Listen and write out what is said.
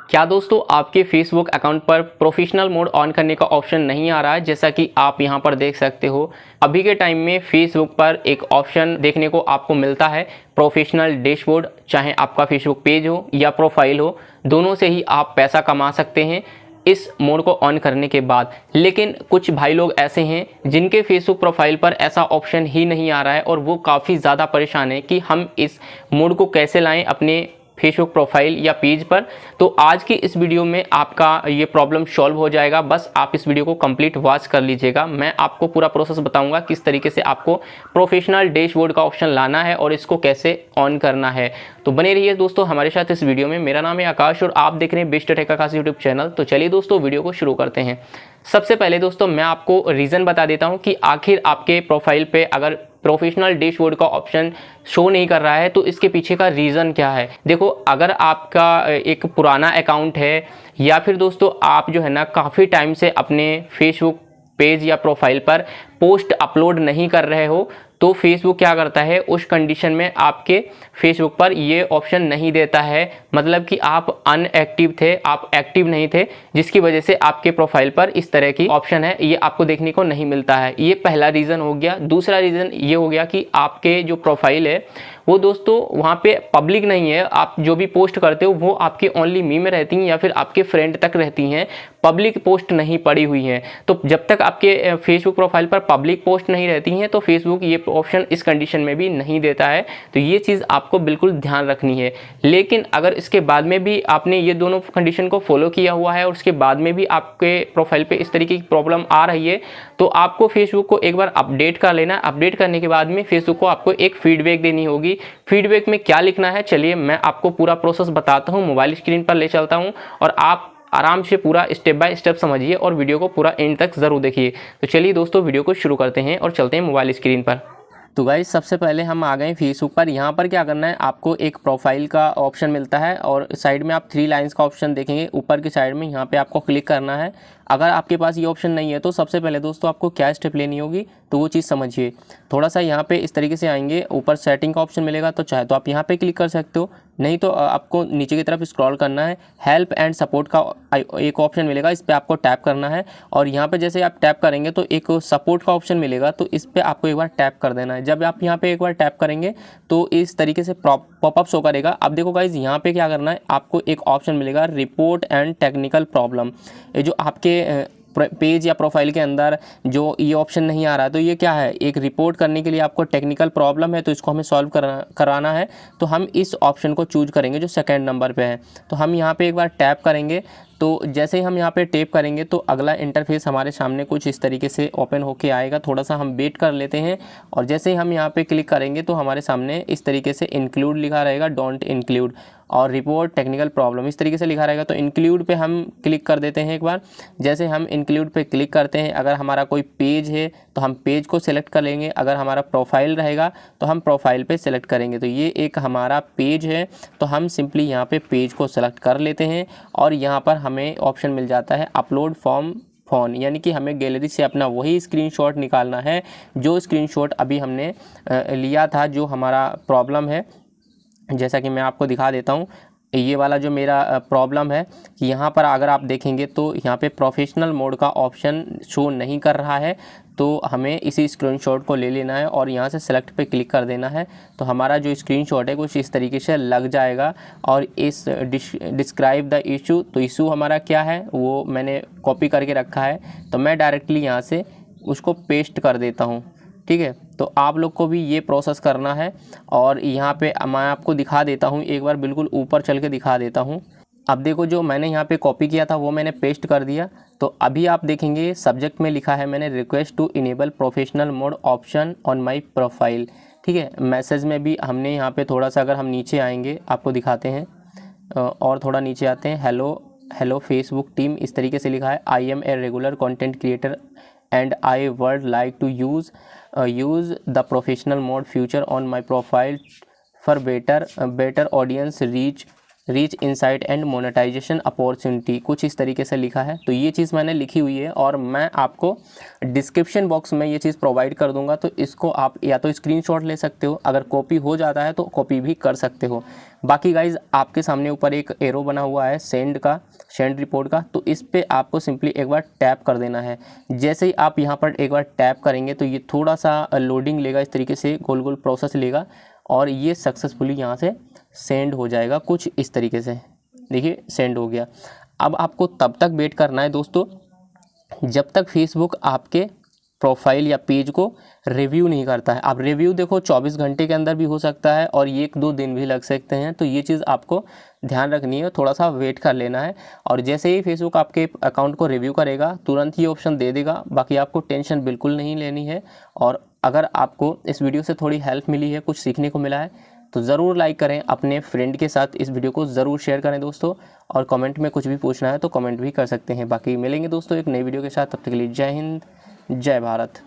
क्या दोस्तों आपके फेसबुक अकाउंट पर प्रोफेशनल मोड ऑन करने का ऑप्शन नहीं आ रहा है? जैसा कि आप यहां पर देख सकते हो, अभी के टाइम में फेसबुक पर एक ऑप्शन देखने को आपको मिलता है प्रोफेशनल डैशबोर्ड। चाहे आपका फेसबुक पेज हो या प्रोफाइल हो, दोनों से ही आप पैसा कमा सकते हैं इस मोड को ऑन करने के बाद। लेकिन कुछ भाई लोग ऐसे हैं जिनके फेसबुक प्रोफाइल पर ऐसा ऑप्शन ही नहीं आ रहा है और वो काफ़ी ज़्यादा परेशान है कि हम इस मोड को कैसे लाएं अपने फेसबुक प्रोफाइल या पेज पर। तो आज की इस वीडियो में आपका ये प्रॉब्लम सॉल्व हो जाएगा। बस आप इस वीडियो को कंप्लीट वॉच कर लीजिएगा। मैं आपको पूरा प्रोसेस बताऊंगा किस तरीके से आपको प्रोफेशनल डैशबोर्ड का ऑप्शन लाना है और इसको कैसे ऑन करना है। तो बने रहिए दोस्तों हमारे साथ इस वीडियो में। मेरा नाम है आकाश और आप देख रहे हैं बेस्ट टेक आकाश यूट्यूब चैनल। तो चलिए दोस्तों वीडियो को शुरू करते हैं। सबसे पहले दोस्तों मैं आपको रीज़न बता देता हूं कि आखिर आपके प्रोफाइल पे अगर प्रोफेशनल डैशबोर्ड का ऑप्शन शो नहीं कर रहा है तो इसके पीछे का रीज़न क्या है। देखो, अगर आपका एक पुराना अकाउंट है या फिर दोस्तों आप जो है ना काफ़ी टाइम से अपने फेसबुक पेज या प्रोफाइल पर पोस्ट अपलोड नहीं कर रहे हो, तो फेसबुक क्या करता है उस कंडीशन में आपके फेसबुक पर ये ऑप्शन नहीं देता है। मतलब कि आप अनएक्टिव थे, आप एक्टिव नहीं थे, जिसकी वजह से आपके प्रोफाइल पर इस तरह की ऑप्शन है ये आपको देखने को नहीं मिलता है। ये पहला रीज़न हो गया। दूसरा रीज़न ये हो गया कि आपके जो प्रोफाइल है वो दोस्तों वहाँ पे पब्लिक नहीं है। आप जो भी पोस्ट करते हो वो आपकी ओनली मी में रहती हैं या फिर आपके फ्रेंड तक रहती हैं, पब्लिक पोस्ट नहीं पड़ी हुई हैं। तो जब तक आपके फेसबुक प्रोफाइल पर पब्लिक पोस्ट नहीं रहती हैं तो फेसबुक ये ऑप्शन इस कंडीशन में भी नहीं देता है। तो ये चीज़ आपको बिल्कुल ध्यान रखनी है। लेकिन अगर इसके बाद में भी आपने ये दोनों कंडीशन को फॉलो किया हुआ है और उसके बाद में भी आपके प्रोफाइल पे इस तरीके की प्रॉब्लम आ रही है तो आपको फेसबुक को एक बार अपडेट कर लेना। अपडेट करने के बाद में फेसबुक को आपको एक फीडबैक देनी होगी। फीडबैक में क्या लिखना है चलिए मैं आपको पूरा प्रोसेस बताता हूँ। मोबाइल स्क्रीन पर ले चलता हूँ और आप आराम से पूरा स्टेप बाय स्टेप समझिए और वीडियो को पूरा एंड तक ज़रूर देखिए। तो चलिए दोस्तों वीडियो को शुरू करते हैं और चलते हैं मोबाइल स्क्रीन पर। तो गाइस सबसे पहले हम आ गए फेसबुक पर। यहाँ पर क्या करना है, आपको एक प्रोफाइल का ऑप्शन मिलता है और साइड में आप 3 लाइंस का ऑप्शन देखेंगे ऊपर की साइड में। यहाँ पे आपको क्लिक करना है। अगर आपके पास ये ऑप्शन नहीं है तो सबसे पहले दोस्तों आपको क्या स्टेप लेनी होगी तो वो चीज़ समझिए। थोड़ा सा यहाँ पे इस तरीके से आएंगे, ऊपर सेटिंग का ऑप्शन मिलेगा तो चाहे तो आप यहाँ पे क्लिक कर सकते हो, नहीं तो आपको नीचे की तरफ स्क्रॉल करना है। हेल्प एंड सपोर्ट का एक ऑप्शन मिलेगा, इस पर आपको टैप करना है और यहाँ पे जैसे आप टैप करेंगे तो एक सपोर्ट का ऑप्शन मिलेगा तो इस पर आपको एक बार टैप कर देना है। जब आप यहाँ पे एक बार टैप करेंगे तो इस तरीके से पॉपअप शो करेगा। अब देखो गाइज यहाँ पे क्या करना है, आपको एक ऑप्शन मिलेगा रिपोर्ट एंड टेक्निकल प्रॉब्लम। ये जो आपके पेज या प्रोफाइल के अंदर जो ये ऑप्शन नहीं आ रहा तो ये क्या है, एक रिपोर्ट करने के लिए आपको टेक्निकल प्रॉब्लम है तो इसको हमें सॉल्व कराना है। तो हम इस ऑप्शन को चूज करेंगे जो सेकंड नंबर पे है। तो हम यहाँ पे एक बार टैप करेंगे तो जैसे ही हम यहाँ पे टैप करेंगे तो अगला इंटरफेस हमारे सामने कुछ इस तरीके से ओपन होके आएगा। थोड़ा सा हम वेट कर लेते हैं और जैसे ही हम यहाँ पे क्लिक करेंगे तो हमारे सामने इस तरीके से इंक्लूड लिखा रहेगा, डोंट इंक्लूड, और रिपोर्ट टेक्निकल प्रॉब्लम इस तरीके से लिखा रहेगा। तो इंक्लूड पे हम क्लिक कर देते हैं एक बार। जैसे हम इंक्लूड पे क्लिक करते हैं, अगर हमारा कोई पेज है तो हम पेज को सिलेक्ट कर लेंगे, अगर हमारा प्रोफाइल रहेगा तो हम प्रोफाइल पे सिलेक्ट करेंगे। तो ये एक हमारा पेज है तो हम सिंपली यहाँ पे पेज को सिलेक्ट कर लेते हैं और यहाँ पर हमें ऑप्शन मिल जाता है अपलोड फ्रॉम फ़ोन, यानी कि हमें गैलरी से अपना वही स्क्रीनशॉट निकालना है जो स्क्रीनशॉट अभी हमने लिया था, जो हमारा प्रॉब्लम है। जैसा कि मैं आपको दिखा देता हूँ, ये वाला जो मेरा प्रॉब्लम है कि यहाँ पर अगर आप देखेंगे तो यहाँ पे प्रोफेशनल मोड का ऑप्शन शो नहीं कर रहा है। तो हमें इसी स्क्रीनशॉट को ले लेना है और यहाँ से सेलेक्ट पे क्लिक कर देना है। तो हमारा जो स्क्रीनशॉट है कुछ इस तरीके से लग जाएगा और इस डिस्क्राइब द इशू, तो इशू हमारा क्या है वो मैंने कॉपी करके रखा है तो मैं डायरेक्टली यहाँ से उसको पेस्ट कर देता हूँ। ठीक है, तो आप लोग को भी ये प्रोसेस करना है और यहाँ पे मैं आपको दिखा देता हूँ, एक बार बिल्कुल ऊपर चल के दिखा देता हूँ। अब देखो जो मैंने यहाँ पे कॉपी किया था वो मैंने पेस्ट कर दिया। तो अभी आप देखेंगे सब्जेक्ट में लिखा है मैंने request to enable professional mode option on my profile. ठीक है, मैसेज में भी हमने यहाँ पे थोड़ा सा अगर हम नीचे आएंगे आपको दिखाते हैं और थोड़ा नीचे आते हैं, हेलो फेसबुक टीम इस तरीके से लिखा है। I am a regular content creator and I would like to use the professional mode feature on my profile for better audience reach reach insight and monetization opportunity, कुछ इस तरीके से लिखा है। तो ये चीज़ मैंने लिखी हुई है और मैं आपको डिस्क्रिप्शन बॉक्स में ये चीज़ प्रोवाइड कर दूंगा, तो इसको आप या तो स्क्रीनशॉट ले सकते हो, अगर कॉपी हो जाता है तो कॉपी भी कर सकते हो। बाकी गाइज आपके सामने ऊपर एक एरो बना हुआ है सेंड रिपोर्ट का, तो इस पर आपको सिंपली एक बार टैप कर देना है। जैसे ही आप यहाँ पर एक बार टैप करेंगे तो ये थोड़ा सा लोडिंग लेगा, इस तरीके से गोल गोल प्रोसेस लेगा और ये सक्सेसफुली यहाँ से सेंड हो जाएगा कुछ इस तरीके से। देखिए सेंड हो गया। अब आपको तब तक वेट करना है दोस्तों जब तक फेसबुक आपके प्रोफाइल या पेज को रिव्यू नहीं करता है। आप रिव्यू देखो 24 घंटे के अंदर भी हो सकता है और 1-2 दिन भी लग सकते हैं, तो ये चीज़ आपको ध्यान रखनी है, थोड़ा सा वेट कर लेना है। और जैसे ही फेसबुक आपके अकाउंट को रिव्यू करेगा तुरंत ही ऑप्शन दे देगा। बाकी आपको टेंशन बिल्कुल नहीं लेनी है। और अगर आपको इस वीडियो से थोड़ी हेल्प मिली है, कुछ सीखने को मिला है, तो ज़रूर लाइक करें, अपने फ्रेंड के साथ इस वीडियो को ज़रूर शेयर करें दोस्तों। और कमेंट में कुछ भी पूछना है तो कमेंट भी कर सकते हैं। बाकी मिलेंगे दोस्तों एक नई वीडियो के साथ, तब तक के लिए जय हिंद, जय भारत।